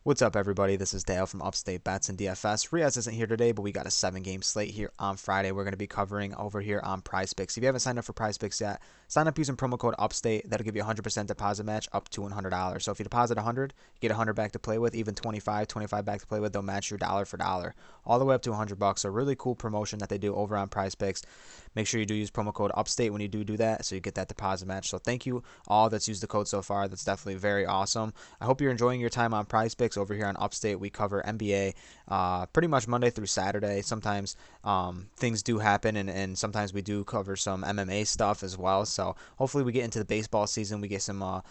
What's up, everybody? This is Dale from Upstate Bets and DFS. Reoz isn't here today, but we got a 7-game slate here on Friday. We're going to be covering over here on Prize Picks. If you haven't signed up for Prize Picks yet, sign up using promo code Upstate. That'll give you a 100% deposit match up to $100. So if you deposit 100, you get 100 back to play with. Even 25 back to play with. They'll match you dollar for dollar, all the way up to $100. So really cool promotion that they do over on Prize Picks. Make sure you do use promo code Upstate when you do that, so you get that deposit match. So thank you all that's used the code so far. That's definitely very awesome. I hope you're enjoying your time on Prize Picks over here on Upstate. We cover NBA pretty much Monday through Saturday. Sometimes things do happen, and sometimes we do cover some MMA stuff as well. So hopefully we get into the baseball season. We get some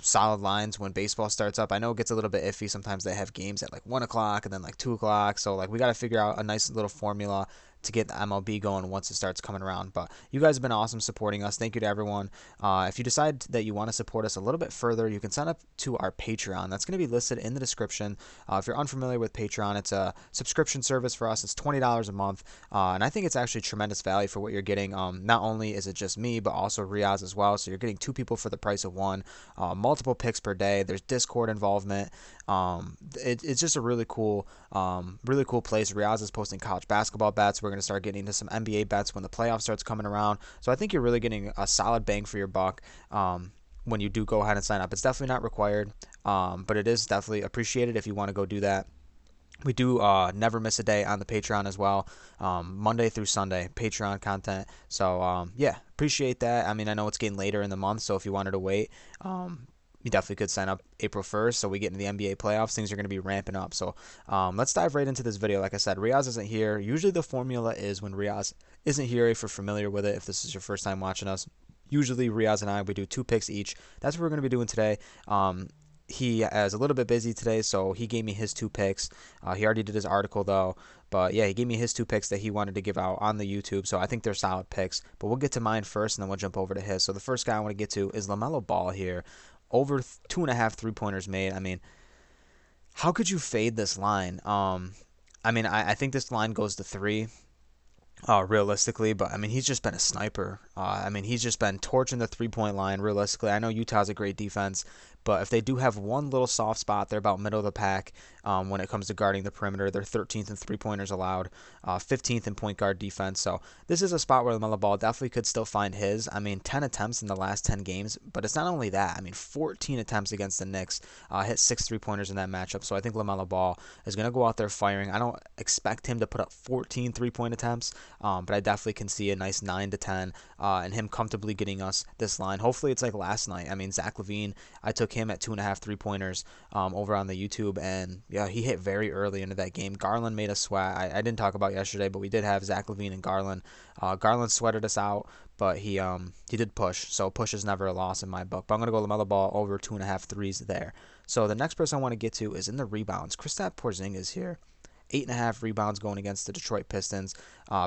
solid lines when baseball starts up. I know it gets a little bit iffy. Sometimes they have games at like 1 o'clock and then like 2 o'clock. So like we got to figure out a nice little formula to get the MLB going once it starts coming around. But you guys have been awesome supporting us. Thank you to everyone. If you decide that you want to support us a little bit further, you can sign up to our Patreon. That's going to be listed in the description. If you're unfamiliar with Patreon, it's a subscription service for us. It's $20 a month, and I think it's actually tremendous value for what you're getting. Not only is it just me, but also Reoz as well. So you're getting 2 people for the price of 1. Multiple picks per day. There's Discord involvement. It's just a really cool place. Reoz is posting college basketball bets. We're going to start getting into some NBA bets when the playoff starts coming around. So I think you're really getting a solid bang for your buck when you do go ahead and sign up. It's definitely not required, but it is definitely appreciated if you want to go do that. We do never miss a day on the Patreon as well, Monday through Sunday, Patreon content. So, yeah, appreciate that. I mean, I know it's getting later in the month, so if you wanted to wait, you definitely could sign up April 1st, so we get into the NBA playoffs. Things are going to be ramping up. So let's dive right into this video. Like I said, Reoz isn't here. Usually the formula is when Reoz isn't here, if you're familiar with it, if this is your first time watching us. Usually Reoz and I, we do 2 picks each. That's what we're going to be doing today. He is a little bit busy today, so he gave me his 2 picks. He already did his article, though. But, yeah, he gave me his 2 picks that he wanted to give out on the YouTube, so I think they're solid picks. But we'll get to mine first, and then we'll jump over to his. So the first guy I want to get to is LaMelo Ball here. Over 2.5 3-pointers made. I mean, how could you fade this line? I think this line goes to 3. Realistically, but I mean, he's just been a sniper. He's just been torching the 3-point line. Realistically, I know Utah's a great defense, but if they do have one little soft spot, they're about middle of the pack when it comes to guarding the perimeter. They're 13th in 3-pointers allowed, 15th in point guard defense. So this is a spot where LaMelo Ball definitely could still find his. 10 attempts in the last 10 games, but it's not only that. 14 attempts against the Knicks, hit 6 3-pointers in that matchup. So I think LaMelo Ball is going to go out there firing. I don't expect him to put up 14 3-point attempts, but I definitely can see a nice 9 to 10 and him comfortably getting us this line. Hopefully it's like last night. Zach LaVine, I took him at 2.5 3-pointers over on the YouTube, and yeah, he hit very early into that game. Garland made us sweat. I didn't talk about yesterday, but we did have Zach LaVine and Garland. Garland sweated us out, but he did push, so push is never a loss in my book. But I'm going to go LaMelo Ball over 2.5 threes there. So the next person I want to get to is in the rebounds. Kristaps Porzingis here. 8.5 rebounds going against the Detroit Pistons.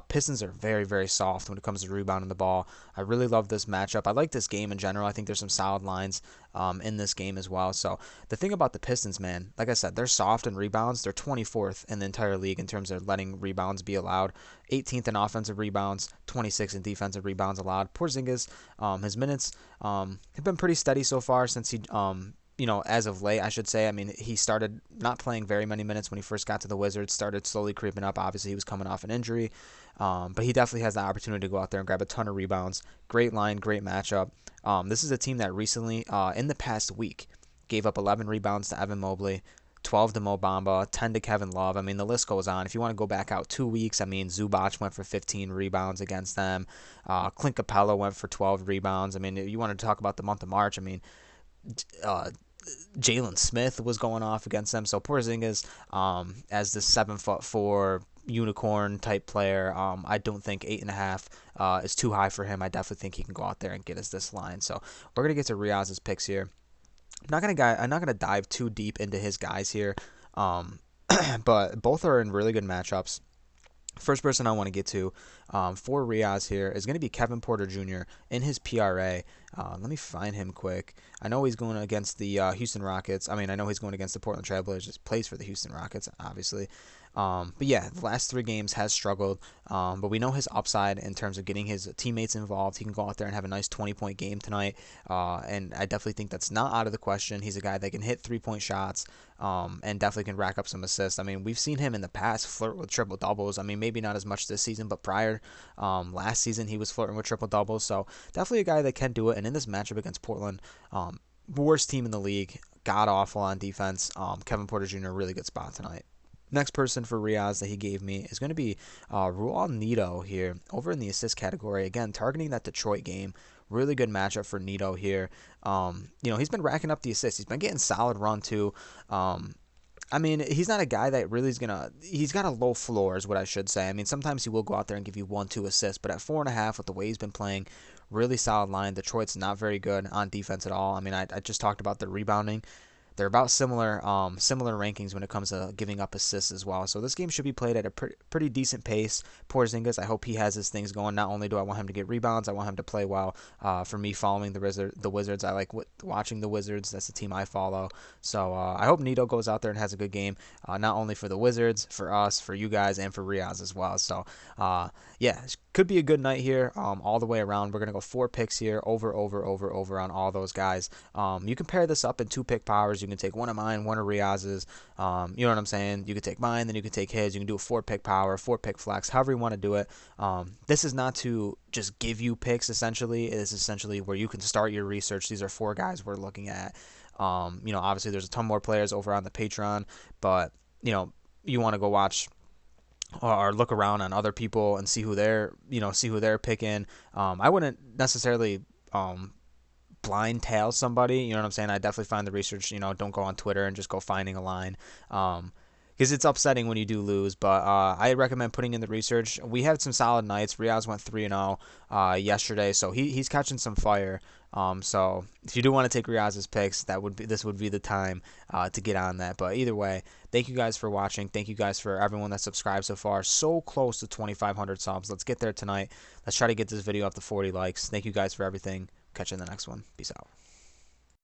Pistons are very, very soft when it comes to rebounding the ball. I really love this matchup. I like this game in general. I think there's some solid lines in this game as well. So the thing about the Pistons, man, like I said, they're soft in rebounds. They're 24th in the entire league in terms of letting rebounds be allowed. 18th in offensive rebounds, 26th in defensive rebounds allowed. Porzingis, his minutes have been pretty steady so far since he as of late, I should say. He started not playing very many minutes when he first got to the Wizards, started slowly creeping up. Obviously, he was coming off an injury, but he definitely has the opportunity to go out there and grab a ton of rebounds. Great line, great matchup. This is a team that recently, in the past week, gave up 11 rebounds to Evan Mobley, 12 to Mo Bamba, 10 to Kevin Love. The list goes on. If you want to go back out 2 weeks, Zubac went for 15 rebounds against them. Clint Capella went for 12 rebounds. You want to talk about the month of March. Jalen Smith was going off against them. So Porzingis, as the 7'4" unicorn type player, I don't think 8.5 is too high for him. I definitely think he can go out there and get us this line. So we're gonna get to Reoz's picks here. I'm not gonna dive too deep into his guys here, but both are in really good matchups. First person I want to get to for Reoz here is going to be Kevin Porter Jr. in his PRA. Let me find him quick. I know he's going against the Houston Rockets. I mean, I know he's going against the Portland Trailblazers. Just plays for the Houston Rockets, obviously. But yeah, the last 3 games has struggled. But we know his upside in terms of getting his teammates involved. He can go out there and have a nice 20-point game tonight. And I definitely think that's not out of the question. He's a guy that can hit 3-point shots. And definitely can rack up some assists. I mean, we've seen him in the past flirt with triple doubles. I mean, maybe not as much this season, but prior last season he was flirting with triple doubles. So definitely a guy that can do it. And in this matchup against Portland, worst team in the league, god awful on defense. Kevin Porter Jr. really good spot tonight. Next person for Reoz that he gave me is going to be Rual here over in the assist category. Again, targeting that Detroit game. Really good matchup for Nito here. He's been racking up the assists. He's been getting solid run too. I mean, he's not a guy that really is he's got a low floor is what I should say. I mean, sometimes he will go out there and give you 1-2 assists, but at 4.5 with the way he's been playing, really solid line. Detroit's not very good on defense at all. I mean, I just talked about the rebounding. They're about similar rankings when it comes to giving up assists as well. So this game should be played at a pretty decent pace. Porzingis, I hope he has his things going. Not only do I want him to get rebounds, I want him to play well. For me, following the Wizards, I like watching the Wizards. That's the team I follow. So I hope Nito goes out there and has a good game, not only for the Wizards, for us, for you guys, and for Reoz as well. So yeah, could be a good night here all the way around. We're going to go 4 picks here, over on all those guys. You can pair this up in 2 pick powers. You can take one of mine, one of Reoz's. You know what I'm saying? You can take mine, then you can take his. You can do a 4 pick power, 4 pick flex, however you want to do it. This is not to just give you picks, essentially. It is essentially where you can start your research. These are 4 guys we're looking at. Obviously there's a ton more players over on the Patreon, but, you want to go watch or look around on other people and see who they're picking. I wouldn't necessarily blind tail somebody. You know what I'm saying? I definitely find the research. Don't go on Twitter and just go finding a line. Because it's upsetting when you do lose, but I recommend putting in the research. We had some solid nights. Reoz went 3-0 yesterday, so he's catching some fire. So if you do want to take Reoz's picks, this would be the time to get on that. But either way, thank you guys for watching. Thank you guys for everyone that subscribed so far. So close to 2,500 subs. Let's get there tonight. Let's try to get this video up to 40 likes. Thank you guys for everything. Catch you in the next one. Peace out.